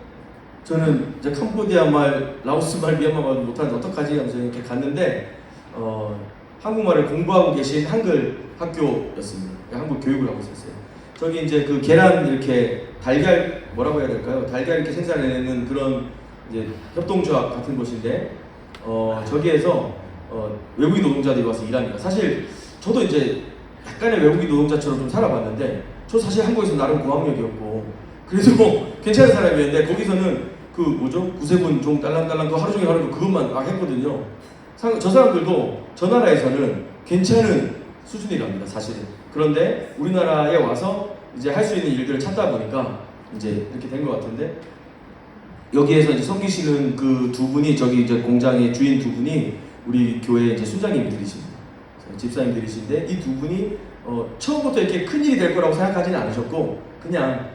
Speaker 1: 저는 이제 캄보디아 말, 라오스 말, 미얀마 말 못하는데 어떡하지 하면서 이렇게 갔는데 한국말을 공부하고 계신 한글 학교였습니다. 한국 교육을 하고 있었어요. 저기 이제 그 계란 이렇게 달걀 뭐라고 해야 될까요? 달걀 이렇게 생산해내는 그런 이제 협동조합 같은 곳인데 저기에서 외국인 노동자들이 와서 일합니다. 사실 저도 이제 약간의 외국인 노동자처럼 좀 살아봤는데 저 사실 한국에서 나름 고학력이었고 그래도 뭐 괜찮은 사람이었는데 거기서는 그 뭐죠? 구세군 종 딸랑딸랑 그 하루 종일 하는 거 그것만 막 했거든요. 저 사람들도 저 나라에서는 괜찮은 수준이랍니다, 사실은. 그런데 우리나라에 와서 이제 할 수 있는 일들을 찾다 보니까 이제 이렇게 된 것 같은데 여기에서 이제 섬기시는 그 두 분이 저기 이제 공장의 주인 두 분이 우리 교회 이제 순장님들이십니다. 집사님들이신데 이 두 분이 처음부터 이렇게 큰 일이 될 거라고 생각하지는 않으셨고 그냥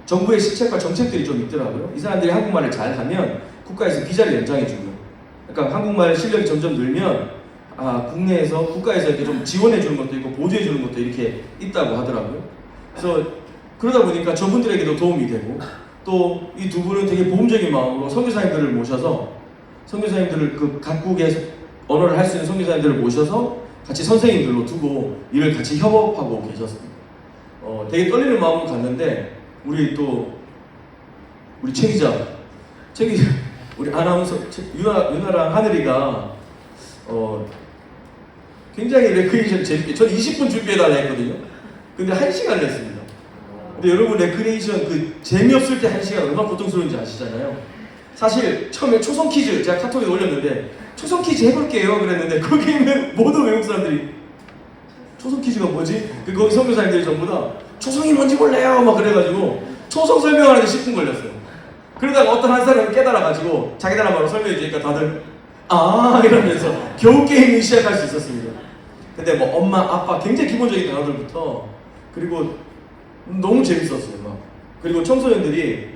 Speaker 1: 정부의 시책과 정책들이 좀 있더라고요. 이 사람들이 한국말을 잘하면 국가에서 비자를 연장해주고요. 그러니까 한국말 실력이 점점 늘면 국내에서 국가에서 이렇게 좀 지원해 주는 것도 있고 보조해 주는 것도 이렇게 있다고 하더라고요. 그래서 그러다 보니까 저분들에게도 도움이 되고 또 이 두 분은 되게 보험적인 마음으로 선교사님들을 모셔서 선교사님들을 그 각국의 언어를 할 수 있는 선교사님들을 모셔서 같이 선생님들로 두고 일을 같이 협업하고 계셨습니다. 되게 떨리는 마음으로 갔는데 우리 최 기자 우리 아나운서 유나랑 하늘이가 굉장히 레크레이션 재밌게, 저는 20분 준비해달라 했거든요. 근데 1시간을 했습니다. 근데 여러분, 레크레이션 그 재미없을 때 1시간 얼마나 고통스러운지 아시잖아요. 사실 처음에 초성 퀴즈 제가 카톡에 올렸는데 초성 퀴즈 해볼게요 그랬는데 거기 있는 모든 외국 사람들이 초성 퀴즈가 뭐지? 거기 선교사님들이 전부 다 초성이 뭔지 몰라요 막 그래가지고 초성 설명하는데 10분 걸렸어요. 그러다가 어떤 한 사람이 깨달아가지고 자기 나라 말로 설명해 주니까 다들 아 이러면서 겨우 게임을 시작할 수 있었습니다. 근데 뭐 엄마, 아빠 굉장히 기본적인 단어들부터, 그리고 너무 재밌었어요. 막. 그리고 청소년들이,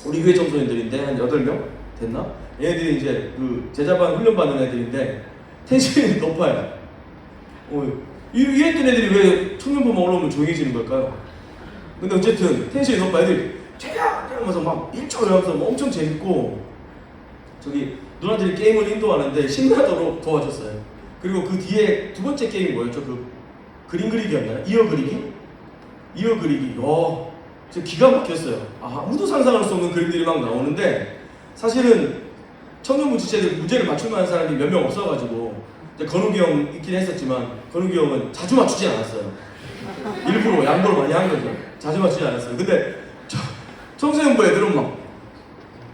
Speaker 1: 우리 교회 청소년들인데 한 8명 됐나? 얘네들이 이제 그 제자반 훈련받는 애들인데 텐션이 높아요. 이랬던 애들이 왜 청년부만 올라오면 조용해지는 걸까요? 근데 어쨌든 텐션이 높아. 애들이 최악! 하면서 막 1초 이러면서 뭐 엄청 재밌고, 저기 누나들이 게임을 인도하는데 신나도록 도와줬어요. 그리고 그 뒤에 두 번째 게임이 뭐였죠? 그 그림 그리기였나요? 이어 그리기? 이어 그리기. 진짜 기가 막혔어요. 아무도 상상할 수 없는 그림들이 막 나오는데, 사실은 청년부 지체들 문제를 맞출 만한 사람이 몇 명 없어가지고 이제 건욱이 형 있긴 했었지만 건욱이 형은 자주 맞추지 않았어요. 일부러 양보를 많이 한 거죠. 자주 맞추지 않았어요. 근데 청소년부 애들은 막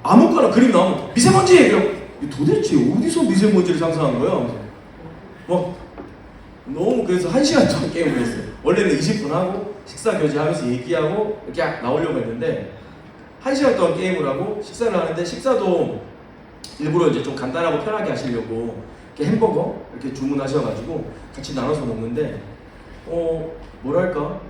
Speaker 1: 아무거나 그림 나오면 미세먼지! 이러고 도대체 어디서 미세먼지를 상상한 거야? 막 너무, 그래서 1시간 동안 게임을 했어요. 원래는 20분 하고 식사 교제하면서 얘기하고 이렇게 나오려고 했는데 1시간 동안 게임을 하고 식사를 하는데, 식사도 일부러 이제 좀 간단하고 편하게 하시려고 이렇게 햄버거 이렇게 주문하셔가지고 같이 나눠서 먹는데 뭐랄까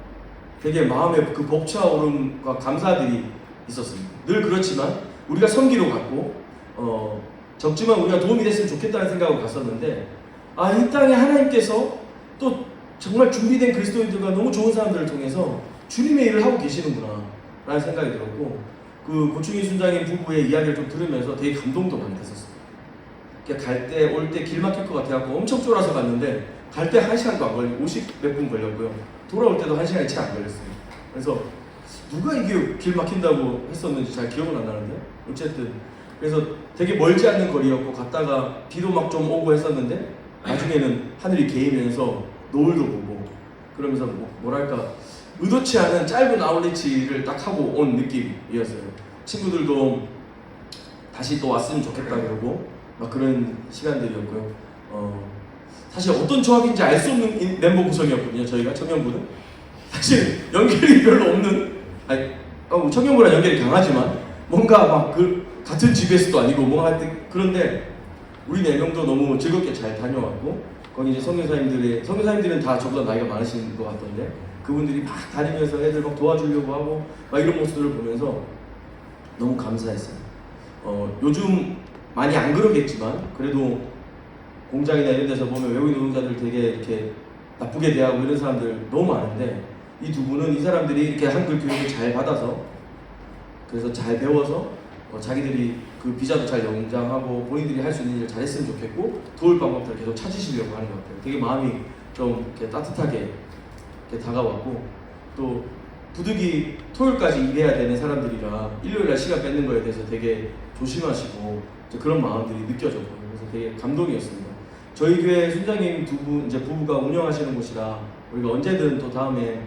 Speaker 1: 되게 마음에 그 벅차오름과 감사들이 있었습니다. 늘 그렇지만 우리가 선기로 갔고 적지만 우리가 도움이 됐으면 좋겠다는 생각으로 갔었는데, 이 땅에 하나님께서 또 정말 준비된 그리스도인들과 너무 좋은 사람들을 통해서 주님의 일을 하고 계시는구나 라는 생각이 들었고, 그 고충희 순장님 부부의 이야기를 좀 들으면서 되게 감동도 많이 됐었어요. 갈 때 올 때 길 막힐 것 같아갖고 엄청 쫄아서 갔는데 갈 때 1시간도 안 걸리고 50 몇 분 걸렸고요. 돌아올 때도 1시간이 채 안 걸렸어요. 그래서 누가 이게 길 막힌다고 했었는지 잘 기억은 안 나는데, 어쨌든 그래서 되게 멀지 않는 거리였고, 갔다가 비도 막 좀 오고 했었는데 나중에는 하늘이 개이면서 노을도 보고, 그러면서 뭐랄까 의도치 않은 짧은 아울리치를 딱 하고 온 느낌이었어요. 친구들도 다시 또 왔으면 좋겠다 그러고 막 그런 시간들이었고요. 사실 어떤 조합인지 알 수 없는 멤버 구성이었거든요. 저희가 청년부는 사실 연결이 별로 없는, 청년부랑 연결이 강하지만 뭔가 막 같은 GBS도 아니고 뭔가 하여튼, 그런데 우리 4명도 너무 즐겁게 잘 다녀왔고, 거기 이제 선교사님들은 다 저보다 나이가 많으신 것 같던데 그분들이 막 다니면서 애들 막 도와주려고 하고 막 이런 모습들을 보면서 너무 감사했어요. 요즘 많이 안 그러겠지만 그래도 공장이나 이런 데서 보면 외국인 노동자들 되게 이렇게 나쁘게 대하고 이런 사람들 너무 많은데, 이 두 분은 이 사람들이 이렇게 한글 교육을 잘 받아서, 그래서 잘 배워서 자기들이 그 비자도 잘 연장하고 본인들이 할 수 있는 일을 잘했으면 좋겠고 도울 방법들을 계속 찾으시려고 하는 것 같아요. 되게 마음이 좀 이렇게 따뜻하게 이렇게 다가왔고, 또 부득이 토요일까지 일해야 되는 사람들이라 일요일날 시간 뺏는 거에 대해서 되게 조심하시고 그런 마음들이 느껴졌고요. 그래서 되게 감동이었습니다. 저희 교회 순장님 두 분 이제 부부가 운영하시는 곳이라 우리가 언제든 또 다음에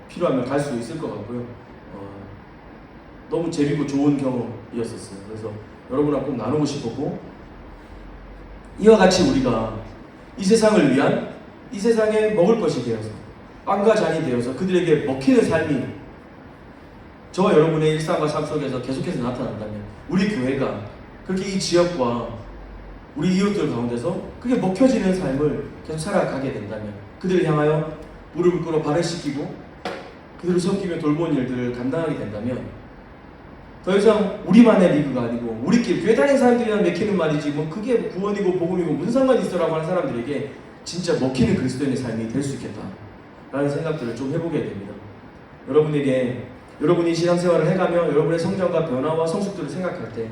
Speaker 1: 필요하면 갈 수 있을 것 같고요. 너무 재밌고 좋은 경험이었었어요. 그래서 여러분하고 꼭 나누고 싶었고, 이와 같이 우리가 이 세상을 위한, 이 세상에 먹을 것이 되어서 빵과 잔이 되어서 그들에게 먹히는 삶이 저와 여러분의 일상과 삶 속에서 계속해서 나타난다면, 우리 교회가 그렇게 이 지역과 우리 이웃들 가운데서 그게 먹혀지는 삶을 계속 살아가게 된다면, 그들을 향하여 무릎을 꿇어 발을 씻기고 그들을 섬기며 돌보는 일들을 감당하게 된다면, 더 이상 우리만의 리그가 아니고 우리끼리 교회 다니는 사람들이랑 맥히는 말이지 뭐 그게 구원이고 복음이고 무슨 상관이 있어라고 하는 사람들에게 진짜 먹히는 그리스도인의 삶이 될 수 있겠다 라는 생각들을 좀 해보게 됩니다. 여러분에게, 여러분이 신앙생활을 해가며 여러분의 성장과 변화와 성숙들을 생각할 때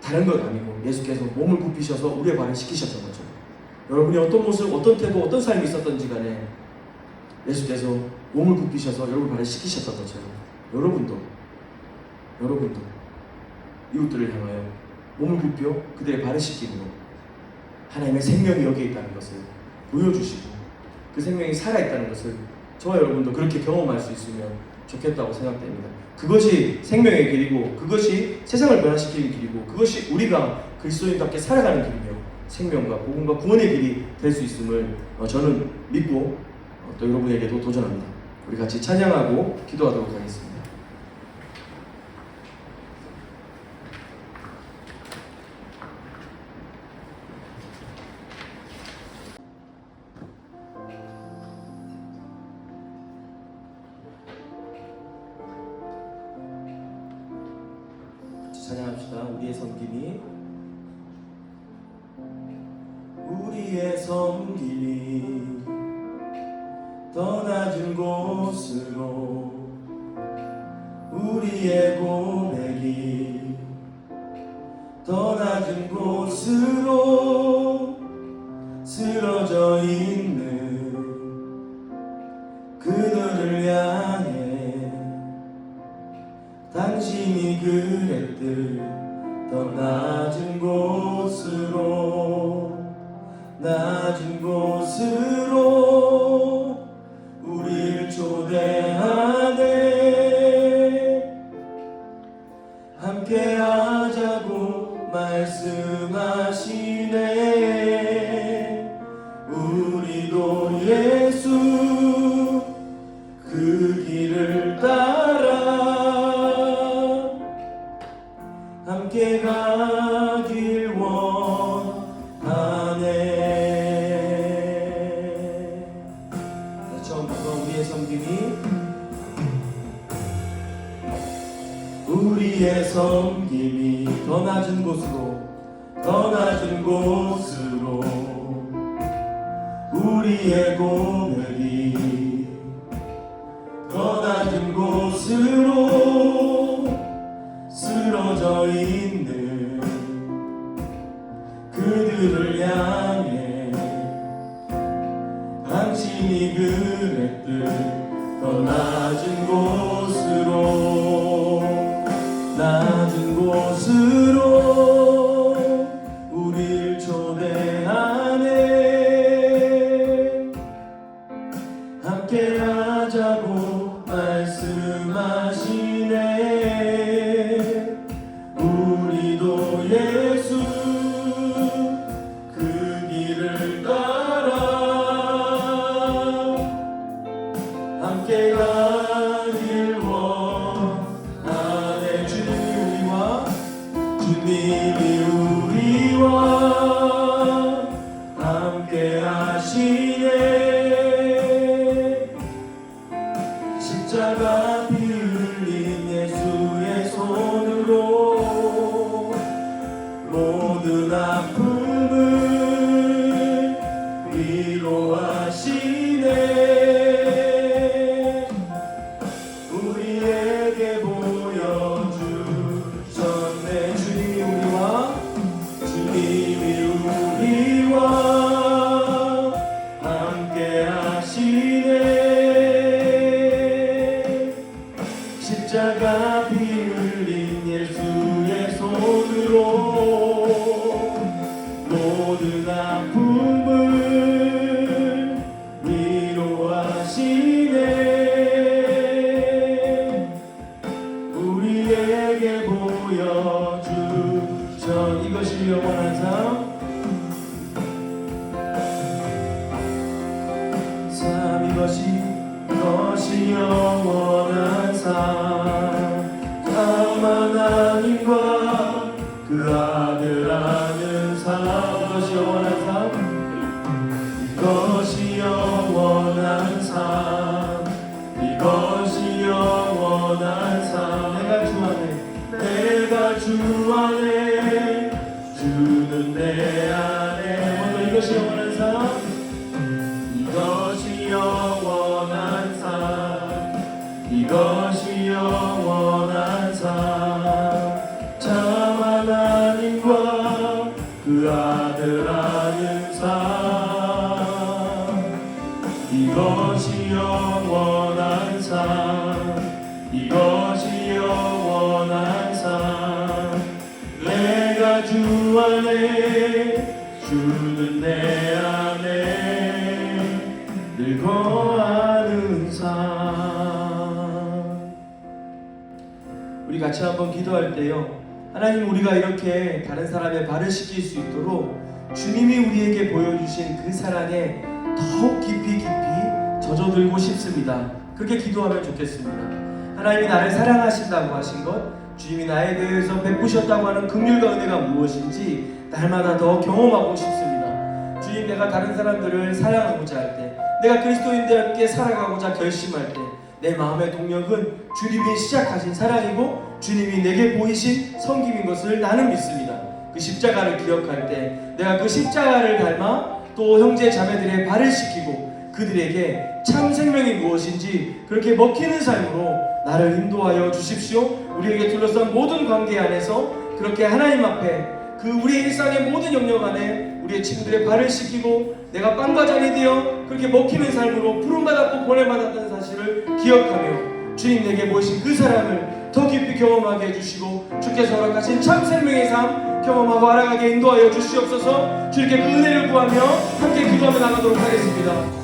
Speaker 1: 다른 것 아니고 예수께서 몸을 굽히셔서 우리의 발을 씻기셨던 거죠. 여러분이 어떤 모습, 어떤 태도, 어떤 삶이 있었던지 간에 예수께서 몸을 굽히셔서 여러분 발을 씻기셨던 것처럼 여러분도 이웃들을 향하여 몸을 굽혀 그들의 발을 씻기므로 하나님의 생명이 여기에 있다는 것을 보여주시고 그 생명이 살아있다는 것을 저와 여러분도 그렇게 경험할 수 있으면 좋겠다고 생각됩니다. 그것이 생명의 길이고 그것이 세상을 변화시키는 길이고 그것이 우리가 그리스도인답게 살아가는 길이며 생명과 복음과 구원의 길이 될 수 있음을 저는 믿고 또 여러분에게도 도전합니다. 우리 같이 찬양하고 기도하도록 하겠습니다. 찬양합시다. 우리의 섬김이 더 낮은 곳으로 우리의 고백이 더 낮은 곳으로 쓰러져 있는 그들을 향해 당신이 그랬듯 더 낮은 곳으로 우릴 초대하네. 함께 하자고 말씀하시네. 우리도 예수 그 길을 따라 함께 가길 원하네. 처음부터 우리의 섬김이 더 낮은 곳으로 우리의 고백이 더 낮은 곳으로 쓰러져 있는 그들을 향해 당신이 그랬듯 더 낮은 곳으로 우릴 초대하네. 함께 하자고 말씀하시네. 우리도 예수 그 길을 따라 함께 가길 원하네. 주님이 우리와 함께 하시네. 십자가 피 흘린 예수의 손으로 모든 아픔을 위로하시네. 우리에게 보여주셨네. 주님이 우리와 함께 하시네. 십자가 피 흘린 예수의 손으로 모든 아픔을 위로하시네. 우리에게 보여주셨 이것이 영원한 삶 이것이 영원한 삶 참 하나님과 그 아들 아는 삶 이것이 영원한 삶 이것이 영원한 삶 이것이 영원한 삶 내가 주 안에 주는 내 안에 이것이 영원한 삶 이것이 영원한 삶 이것이 영원한 삶 참 하나님과 그 아들 안에 주 안에 주는 내 안에 늘 거하는 삶. 우리 같이 한번 기도할 때요, 하나님, 우리가 이렇게 다른 사람의 발을 씻길 수 있도록 주님이 우리에게 보여주신 그 사랑에 더욱 깊이 젖어들고 싶습니다. 그렇게 기도하면 좋겠습니다. 하나님이 나를 사랑하신다고 하신 것, 주님이 나에 대해서 베푸셨다고 하는 긍휼과 은혜가 무엇인지 날마다 더 경험하고 싶습니다. 주님, 내가 다른 사람들을 사랑하고자 할 때, 내가 그리스도인들께 살아가고자 결심할 때, 내 마음의 동력은 주님이 시작하신 사랑이고 주님이 내게 보이신 섬김인 것을 나는 믿습니다. 그 십자가를 기억할 때 내가 그 십자가를 닮아 또 형제 자매들의 발을 씻기고 그들에게 참 생명이 무엇인지 그렇게 먹히는 삶으로 나를 인도하여 주십시오. 우리에게 둘러싼 모든 관계 안에서 그렇게 하나님 앞에 그 우리의 일상의 모든 영역 안에 우리의 친구들의 발을 씻기고 내가 빵과 잔이 되어 그렇게 먹히는 삶으로 부름받았고 보내받았다는 사실을 기억하며 주님 내게 보이신 그 사랑을 더 깊이 경험하게 해주시고 주께서 허락하신 참 생명의 삶 경험하고 알아가게 인도하여 주시옵소서. 주님께 그 은혜를 구하며 함께 기도하며 나가도록 하겠습니다.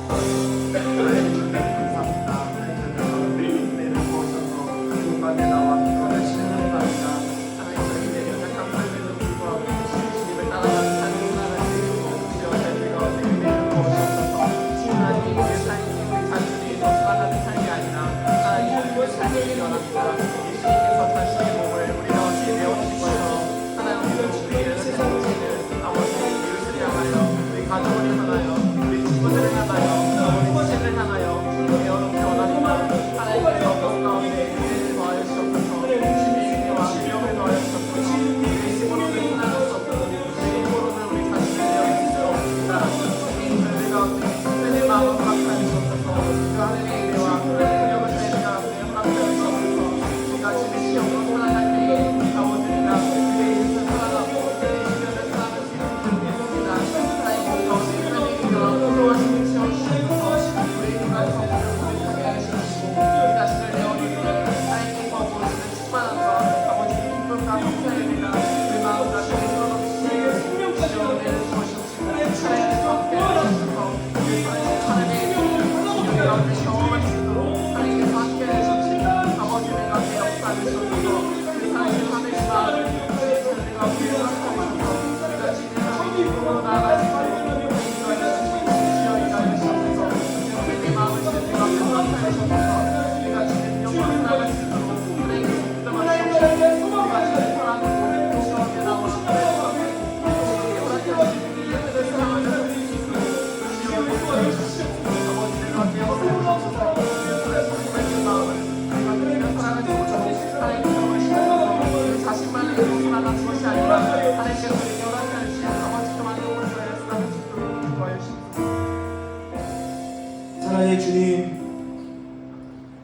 Speaker 1: 사랑의 주님,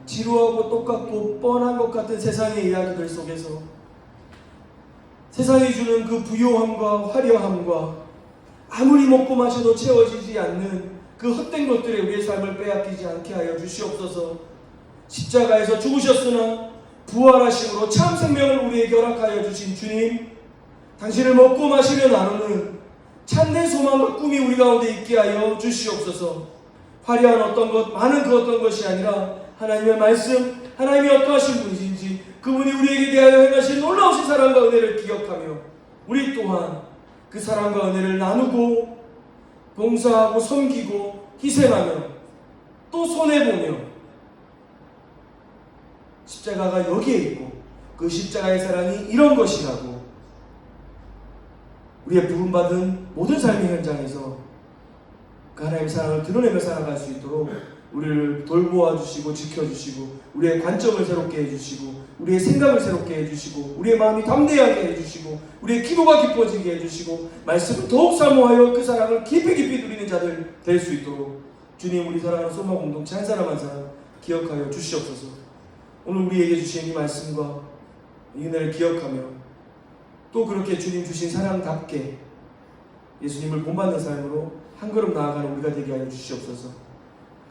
Speaker 1: 지루하고 똑같고 뻔한 것 같은 세상의 이야기들 속에서 세상이 주는 그 부요함과 화려함과 아무리 먹고 마셔도 채워지지 않는 그 헛된 것들에 우리의 삶을 빼앗기지 않게 하여 주시옵소서. 십자가에서 죽으셨으나 부활하심으로 참 생명을 우리에게 허락하여 주신 주님, 당신을 먹고 마시며 나누는 참된 소망과 꿈이 우리 가운데 있게 하여 주시옵소서. 화려한 어떤 것, 많은 그 어떤 것이 아니라 하나님의 말씀, 하나님이 어떠하신 분이신지 그분이 우리에게 대하여 행하신 놀라우신 사랑과 은혜를 기억하며 우리 또한 그 사랑과 은혜를 나누고 봉사하고 섬기고 희생하며 또 손해보며 십자가가 여기에 있고 그 십자가의 사랑이 이런 것이라고 우리의 부름받은 모든 삶의 현장에서 그 하나님의 사랑을 드러내며 살아갈 수 있도록 우리를 돌보아 주시고 지켜주시고 우리의 관점을 새롭게 해주시고 우리의 생각을 새롭게 해주시고 우리의 마음이 담대하게 해주시고 우리의 기도가 깊어지게 해주시고 말씀을 더욱 사모하여 그 사랑을 깊이 누리는 자들 될 수 있도록 주님, 우리 사랑하는 소마 공동체 한 사람 한 사람 기억하여 주시옵소서. 오늘 우리에게 주신 이 말씀과 이 은혜를 기억하며 또 그렇게 주님 주신 사랑답게 예수님을 본받는 삶으로 한 걸음 나아가는 우리가 되게 하여 주시옵소서.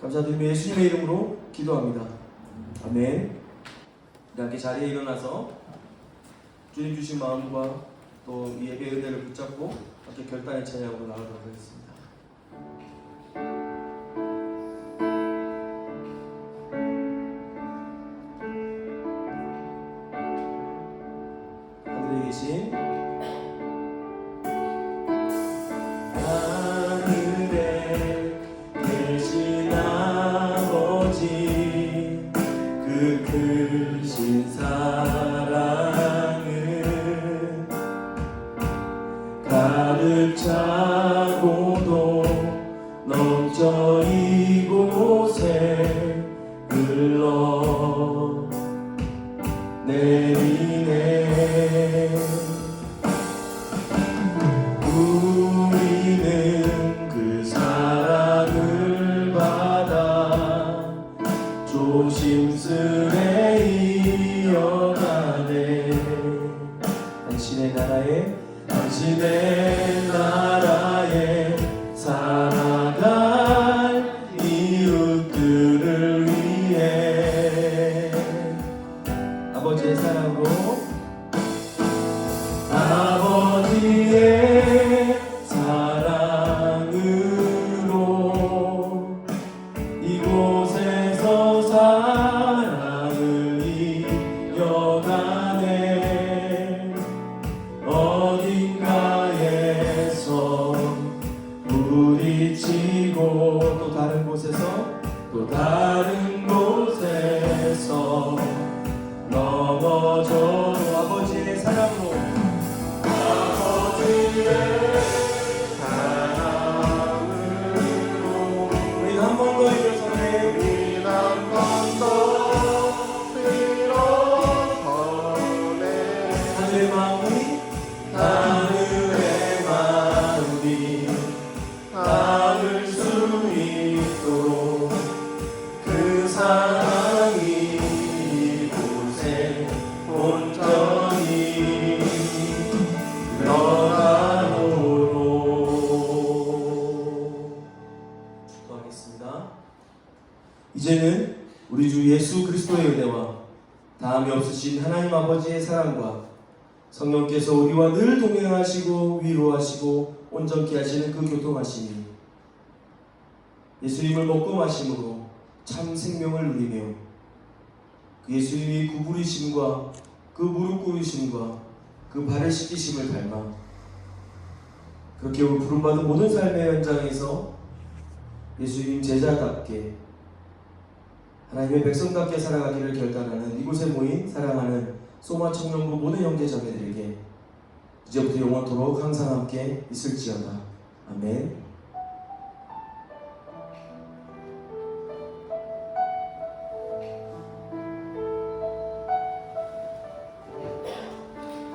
Speaker 1: 감사드리며 예수님의 이름으로 기도합니다. 아멘. 함께 자리에 일어나서 주님 주신 마음과 또 이 예배 은혜를 붙잡고 함께 결단의 찬양으로 나가도록 하겠습니다. 하늘에 계신 하늘에 계신 아버지, 그 크신 사랑은 가득 차고도 넘쳐 이곳에 흘러 내리네. 우리는 그 사랑을 받아 조심스레 이어가네. 당신의 나라에 살아갈 이웃들을 위해 아버지의 사랑으로, 아버지의 사랑으로 이곳에서 사랑을 이어가네. 어딘가에서 부딪히고 또 다른 곳에서 넘어져도 아버지의 사랑으로, 우린 한 번 더 일어서네. 하늘의 마음이 닿을 수 있도록 그 사랑이 이곳에 온전히 들어가도록. 기도하겠습니다. 이제는 우리 주 예수 그리스도의 은혜와 다함이 없으신 하나님 아버지의 사랑과 성령께서 우리와 늘 동행하시고 위로하시고 온전케 하시는 그 교통하심이 예수님을 먹고 마심으로 참 생명을 누리며 그 예수님이 그 부르심과 그 무릎 꿇으심과 그 발을 씻기심을 닮아 그렇게 부름받은 모든 삶의 현장에서 예수님 제자답게 하나님의 백성답게 살아가기를 결단하는 이곳에 모인 사랑하는 소마 청년부 모든 형제자매들에게 이제부터 영원토록 항상 함께 있을지어다. 아멘.